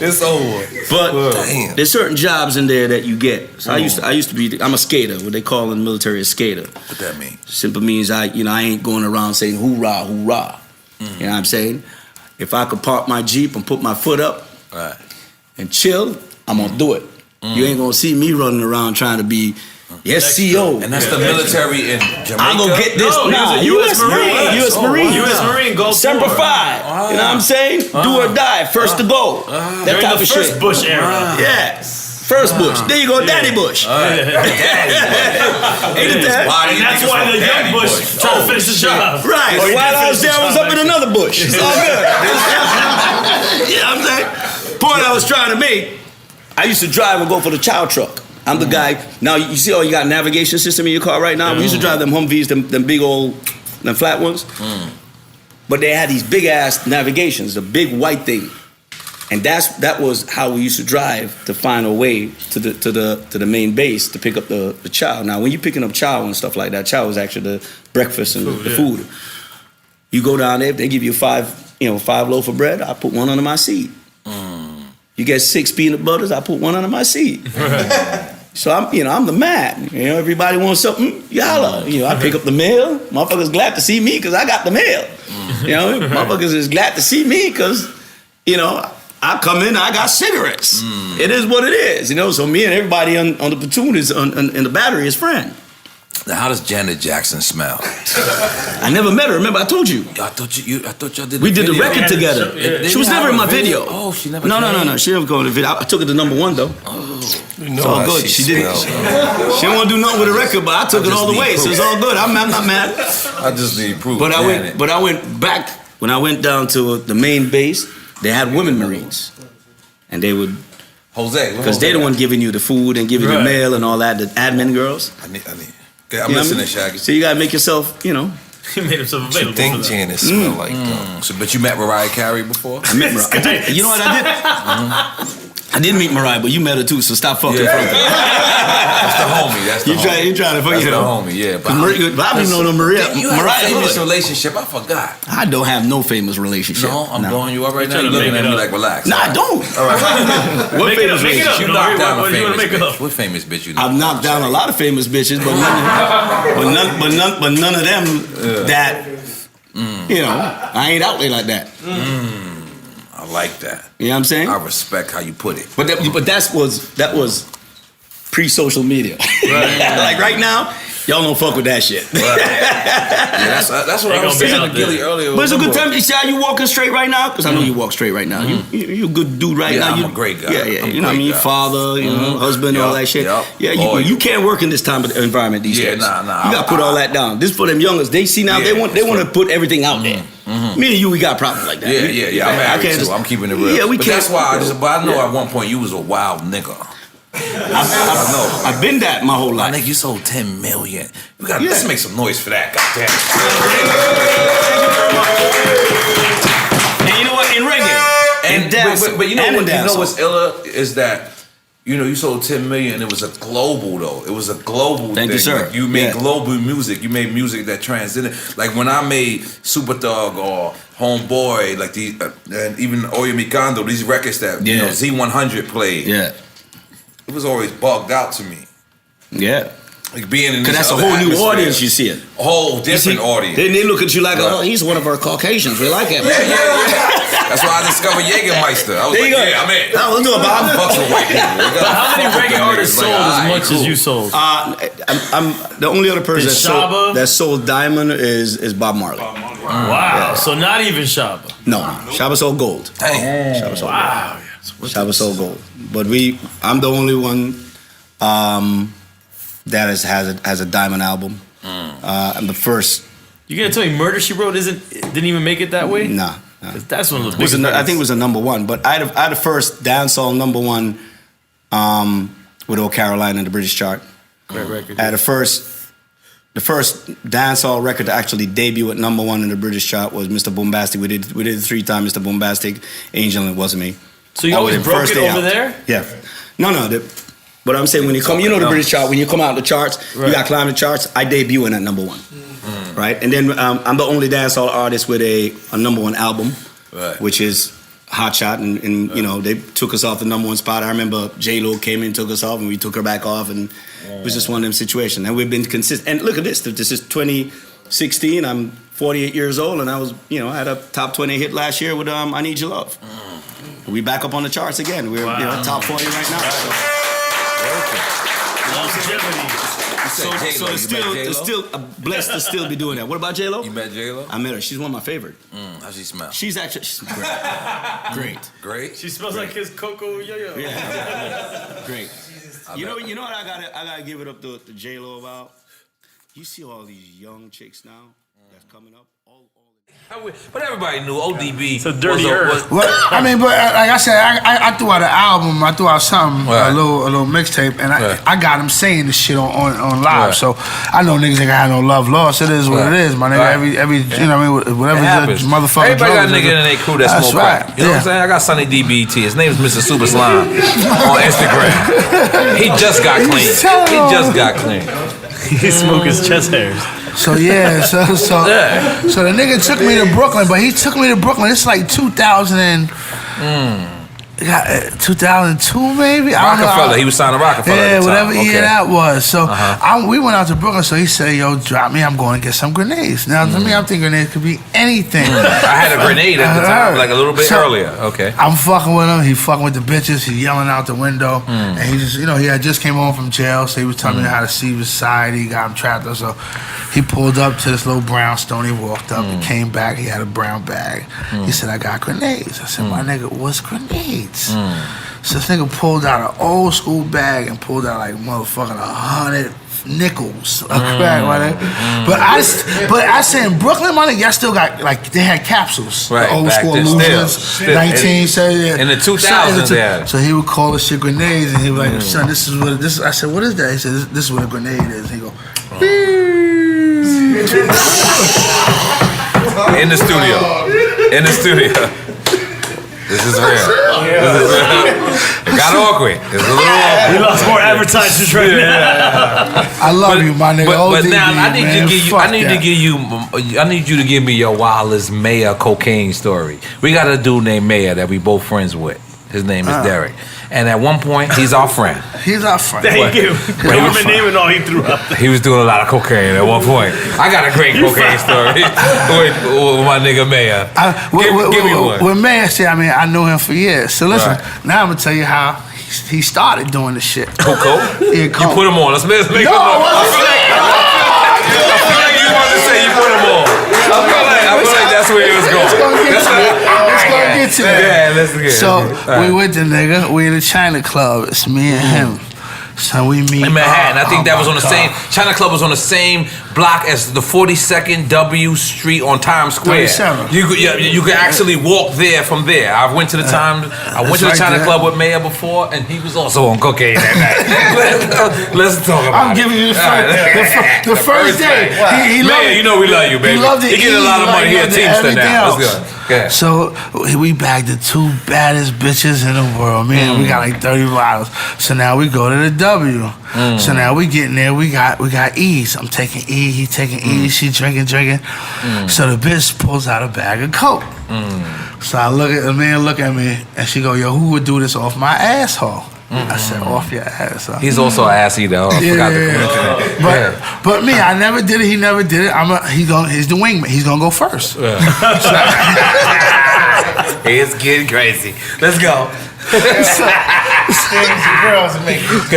It's over. But Damn. there's certain jobs in there that you get. So I used to be. I'm a skater. What they call in the military a skater. What that mean? Simply means I ain't going around saying hoorah, hoorah. You know what I'm saying? If I could park my Jeep and put my foot up and chill, I'm gonna do it. You ain't gonna see me running around trying to be SCO. And that's the military in Jamaica. I'm gonna get this. No, Nah, he was a US Marine. U.S. Marine. U.S. Marine, Gulf Semper War. Fi. You know what I'm saying? Do or die. First to go. That During type the of first shit. Bush era. Yeah. First Bush. There you go, Daddy Bush. Ain't it that? And that's why the young Bush tried to finish the job. Right. Or he While did I was finish there, I was the up job, in another bush. It's all good. You know what I'm saying? Point I was trying to make, I used to drive and go for the chow truck. I'm the guy. Now, you see, you got a navigation system in your car right now? We used to drive them Humvees, them big old, them flat ones. But they had these big ass navigations, the big white thing. And that was how we used to drive to find a way to the main base to pick up the chow. Now, when you're picking up chow and stuff like that, chow is actually the breakfast and the food. You go down there, they give you 5 loaf of bread. I put one under my seat. You get 6 peanut butters. I put one under my seat. So I'm the man. Everybody wants something. Yalla. I pick up the mail. Motherfuckers glad to see me because I got the mail. Motherfuckers is glad to see me because I come in, I got cigarettes. It is what it is, So me and everybody on the platoon is in the battery is friend. Now, how does Janet Jackson smell? I never met her. Remember, I told you. I thought y'all did. We did the record together. She was never in my video. Oh, she never. No. She never go in the video. I took her to #1 though. It's all good. She didn't. She didn't want to do nothing with the record, but I took it all the way. So it's all good. I'm not mad. I just need proof. But I went back when I went down to the main base. They had women Marines, and they would Jose because they're the one giving you the food and giving you mail and all that. The admin girls. I need. Okay, I'm listening, Shaggy. So you gotta make yourself, you know. He made himself What you available. think Janet smell like though? So, but you met Mariah Carey before? I met Mariah. You know what I did? I didn't meet Mariah, but you met her too. So stop fucking. Yeah. That's the homie. That's the homie. You trying to fuck That's you the know. homie. Yeah, But I don't know no Maria. You had Mariah a famous Hood. relationship. I forgot. I don't have no famous relationship. No, I'm blowing you up right now. trying You're to looking make at it me up. like, relax. Nah, I don't. All right. What Make it up, famous make it up. relationship? You knocked down What a do you wanna famous make bitch. up? What famous bitch you know? I've knocked down a lot of famous bitches, but none of them that you know. I ain't out there like that. I like that. You know what I'm saying? I respect how you put it. But that was pre-social media. Like right now, y'all don't fuck with that shit. Yeah, that's what I was saying to Gilly earlier. But it's a good time. You see how you walking straight right now? Because I know you walk straight right now. You a good dude right now. I'm a great guy. Yeah. I'm You know what I mean? guy. Father, you know, husband, all that shit. Yeah, you can't work in this time of environment these days. Nah. You gotta put all that down. This for them youngers. They see now. They want to put everything out there. Me and you, we got problems like that. Yeah. I'm married too. I'm keeping it real. Yeah, we but can't. that's why But I know at one point you was a wild nigga. I know. I've been that my whole life. I think you sold 10 million. Let's make some noise for that. Goddamn. And you know what? In reggae, in dance, but you know what's illa is that you sold 10 million. It was a global though. It was a global thing. Thank you, sir. Like, you made global music. You made music that transcended. Like when I made Super Thug or Homeboy, like these, and even Oye Mikando, these records that Z100 played. Yeah. It was always bugged out to me. Yeah. Like being in Because this that's a other whole new atmosphere. audience you see it. A whole different audience. Then they look at you like, oh, he's one of our Caucasians. We like him. Yeah. That's why I discovered Jägermeister. I was There you like, go. I'm in. I was doing Bob. I'm fucking with white people. But how many reggae artists sold as much as you sold? I'm the only other person that sold diamond is Bob Marley. Wow. So not even Shabba. No. Shabba sold gold. Shabba sold gold. Shabba sold gold. But I'm the only one that has a diamond album. I'm the first. You gonna tell me Murder She Wrote didn't even make it that way? Nah. That's one of the biggest. I think it was a number one, but I had the first dancehall number one with Old Carolina in the British chart. Great record. I had the first dancehall record to actually debut at number one in the British chart was Mr. Boombastic. We did it 3 times, Mr. Boombastic, Angel, and It Wasn't Me. So you always broke it over there? Yeah. No. But I'm saying when you come, the British chart, when you come out in the charts, you got to climb the charts. I debut in at number one. Right? And then I'm the only dancehall artist with a number one album, which is Hot Shot. And they took us off the number one spot. I remember J-Lo came in, took us off, and we took her back off. And it was just one of them situations. And we've been consistent. And look at this. This is 2016. I'm 48 years old, and I had a top 20 hit last year with I Need Your Love. We back up on the charts again. We're top 40 right now. So it's still blessed to still be doing that. What about J-Lo? You met J-Lo? I met her. She's one of my favorite. How she smell? She's great. Great. She smells like his cocoa yo-yo. Yeah. Great. You know what I gotta give it up to J-Lo about? You see all these young chicks now that's coming up. But everybody knew ODB. It's a dirty earth. But like I said, I threw out an album. I threw out something, a little mixtape, and I got him saying this shit on live. So I know niggas ain't got no love lost. It is what it is, my nigga. Every you know what I mean, whatever the motherfucker. Everybody got a nigga in their crew that smoke crack. You know what I'm saying? I got Sonny DBT. His name is Mr. Super Slime on Instagram. He just got clean. He smoked his chest hairs. So the nigga took me to Brooklyn, but he took me to Brooklyn. It's like 2002 maybe. Rockefeller. He was signing Rockefeller. Yeah, at the time. whatever year that was. So we went out to Brooklyn. So he said, "Yo, drop me. I'm going to get some grenades." Now to me, I'm thinking grenades could be anything. I had a grenade at the time, like a little bit earlier. Okay. I'm fucking with him. He fucking with the bitches. He yelling out the window, and he just, he had just came home from jail, so he was telling me how to see society. He got him trapped up. So he pulled up to this little brownstone. He walked up. He came back. He had a brown bag. He said, "I got grenades." I said, "My nigga, what's grenades?" So this nigga pulled out an old school bag and pulled out like motherfucking 100 nickels of crack, right? But I said in Brooklyn, my nigga, y'all still got like they had capsules, right? Old Back school then, illusions, still. 1970 in the 2000s. So he would call the shit grenades, and he was like, "Son, this is what this." I said, "What is that?" He said, "This is what a grenade is." He go, In the studio. In the studio. This is real. This is real. It got awkward. It's a little awkward. We lost more advertisers right now. I love you, my nigga. But now I need man, to give you. I need you to give me your wildest Mayor cocaine story. We got a dude named Mayor that we both friends with. His name is Derek. And at one point, he's our friend. He's our friend. Thank you. Government name and all he threw up. He was doing a lot of cocaine at one point. I got a great cocaine story with my nigga Mayor. Give me one. With Mayor, see, I mean, I knew him for years. So listen, now I'm gonna tell you how he started doing this shit. Coco? Yeah, You put him on. Let's make him on. I feel like you wanted to say you put him on. I feel like that's where it was going. Let's go get to that. Yeah, let's get it. So we with the nigga. We in the China Club. It's me and him. So we meet in Manhattan. I think that was on the same. China Club was on the same block as the 42nd W Street on Times Square. 37. You could actually walk there from there. I went to the China Club with Mayor before, and he was also on cocaine that night. Let's talk about it. I'm giving you the first day. He Mayor, you know we love you, baby. He getting a lot of money. He a Teamster now. Let's go. Yeah. So we bagged the two baddest bitches in the world. Man, we got like 30 bottles. So now we go to the W. So now we getting there. We got E's. I'm taking E. He taking E. She drinking. So the bitch pulls out a bag of coke. So I look at the man. Look at me, and she go, "Yo, who would do this off my asshole?" I said, "Off your asshole." He's also an ass eater. Oh, I forgot to mention that. But me, I never did it. He never did it. He's the wingman. He's gonna go first. It's getting crazy. Let's go.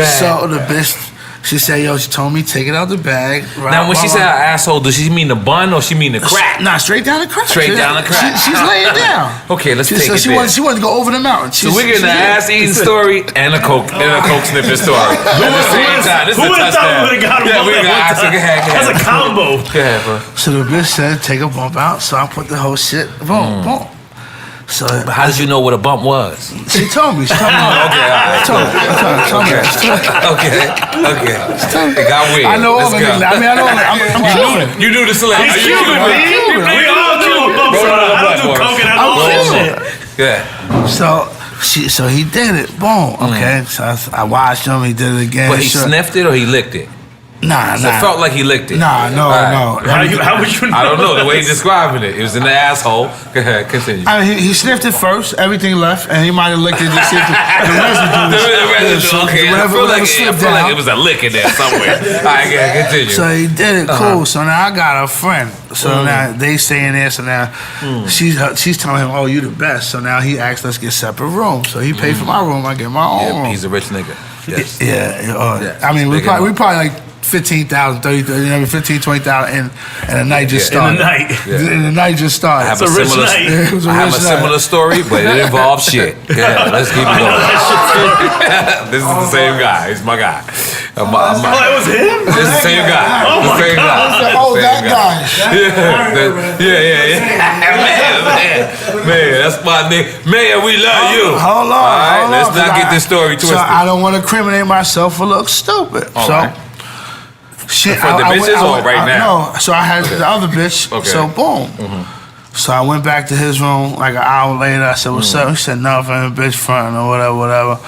So the bitch, she said, "Yo," she told me, take it out the bag. Now, when she said her asshole, does she mean the bun or she mean the crack? Nah, straight down the crack. Straight down the crack. She's laying down. Okay, let's take it she there. wanted to go over the mountain. So we're getting an ass eating story and a coke sniffing story at the same time. This is a touchdown. We would have got him we got one time. That's a combo. Go ahead, bro. So the bitch said, take a bump out. So I put the whole shit, boom. So but how did you know what a bump was? She told me. Okay, all right. Told me. Okay. It got weird. I know all of it. I mean, I know all of it. I'm Cuban. You knew the select. He's Cuban, man. We all do bumps. I don't do coke and all that shit. Yeah. So he did it. Boom. Okay. So I watched him. He did it again. But he sniffed it or he licked it? Nah. It felt like he licked it. No. How would you know? I don't know the way he's describing it. It was in the asshole. Go ahead, continue. I mean, he sniffed it first. Everything left, and he might have licked it to see if the residue. Okay. I feel like it was a lick in there somewhere. All right, continue. So he did it. Cool. So now I got a friend. So now they stay in there. So now she's telling him, "Oh, you the best." So now he asked, "Let's get separate rooms." So he paid for my room. I get my own room. He's a rich nigga. Yes. Yeah. I mean, we probably like 15,000, 30, 15, 20,000, and the night just started. And the night just started. I have a similar story, but it involves shit. Yeah, let's keep it going. This is the same guy. He's my guy. It was him? This is the same guy. Oh my God. That guy. Man, that's my nigga. Man, we love you. Hold on. All right, let's not get this story twisted. So I don't want to incriminate myself or look stupid. Shit, for the bitches or right now? No, so I had the other bitch. Okay. So boom. So I went back to his room like an hour later. I said, "What's up?" He said, "Nothing, bitch fronting or whatever."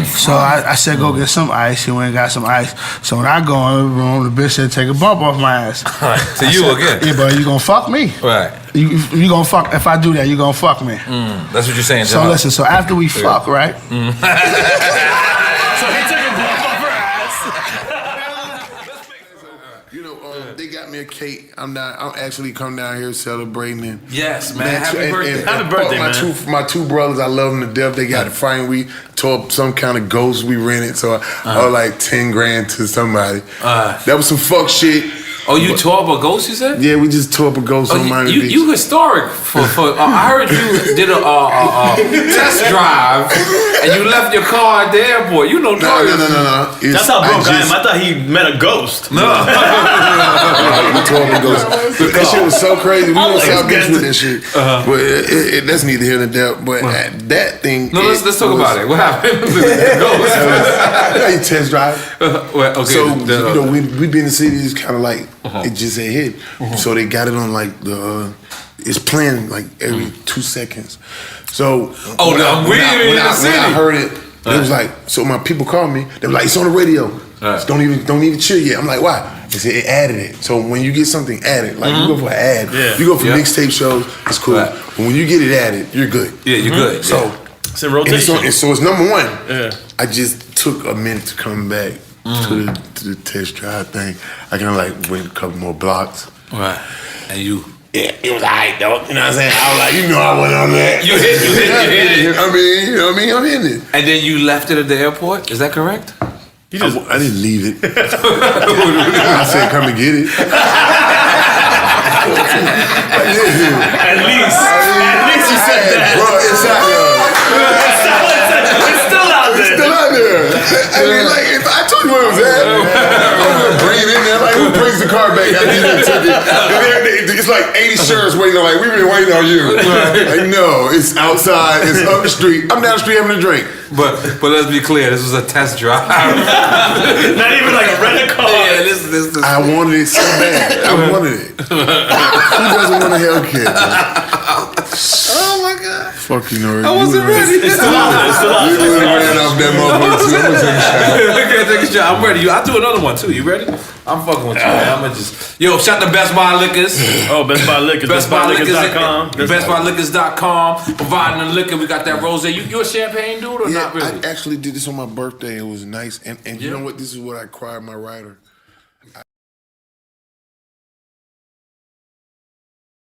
So I said, "Go get some ice." He went and got some ice. So when I go in the room, the bitch said, "Take a bump off my ass." To you again? Yeah, but you gonna fuck me? Right. You gonna fuck? If I do that, you gonna fuck me? That's what you're saying. So listen. So after we fuck, right? So he took a bump off her ass. They got me a cake. I'm actually come down here celebrating it. Yes, man. Happy birthday. Happy birthday, man. My two brothers, I love them to death. They got a fine. We tore up some kind of ghost we rented, so I owe like 10 grand to somebody. That was some fuck shit. Oh, you tore up a ghost, you said? Yeah, we just tore up a ghost on Miami Beach. You historic for I heard you did a test drive and you left your car at the airport. You know, No. That's how broke I am. I thought he met a ghost. No. We tore up a ghost. That shit was so crazy. We on South Beach with that shit. But that's neither here nor there. But that thing. No, let's talk about it. What happened? You test drive. Okay. So we been in the city. It's kind of like it just had hit. So they got it on like the. It's playing like every 2 seconds. So when I heard it, it was like. So my people called me. They were like, "It's on the radio. Don't even chill yet." I'm like, "Why?" They said it added it. So when you get something added, like you go for an ad, you go for mixtape shows, it's cool. But when you get it added, you're good. Yeah, you're good. So it's in rotation. So it's number one. Yeah. I just took a minute to come back to the test drive thing. I kind of like went a couple more blocks. Right. And you. Yeah, it was alright though. You know what I'm saying? I was like, I went on that. You hit it. I mean, I'm in it. And then you left it at the airport? Is that correct? I didn't leave it. I said, come and get it. At least you said that. Bro, it's out there. It's still out there. It's still out there. I mean, like, if I told you where it was at, I'm gonna bring it in there. Like, who brings the car back after you took it? It's like 80 shirts waiting on, like, we've been waiting on you. Like, no, it's outside, it's up the street. I'm down the street having a drink. But let's be clear, this was a test drive. Not even like a rental car. Yeah, this. I wanted it so bad. I wanted it. Who doesn't want a Hellcat? Oh my God. Fuck you, N.O.R.E. I wasn't ready. It's still out there. You ran off that motherfucker too. I'm gonna take a shot. Okay, take a shot. I'm ready. I'll do another one too. You ready? I'm fucking with you, man. I'm gonna just. Yo, shout to Best Buy Liquors. Oh, Best Buy Liquors. BestBuyLiquors.com. BestBuyLiquors.com. Providing the liquor. We got that rosé. You a champagne dude or not really? I actually did this on my birthday. It was nice. And you know what? This is what I cried my rider.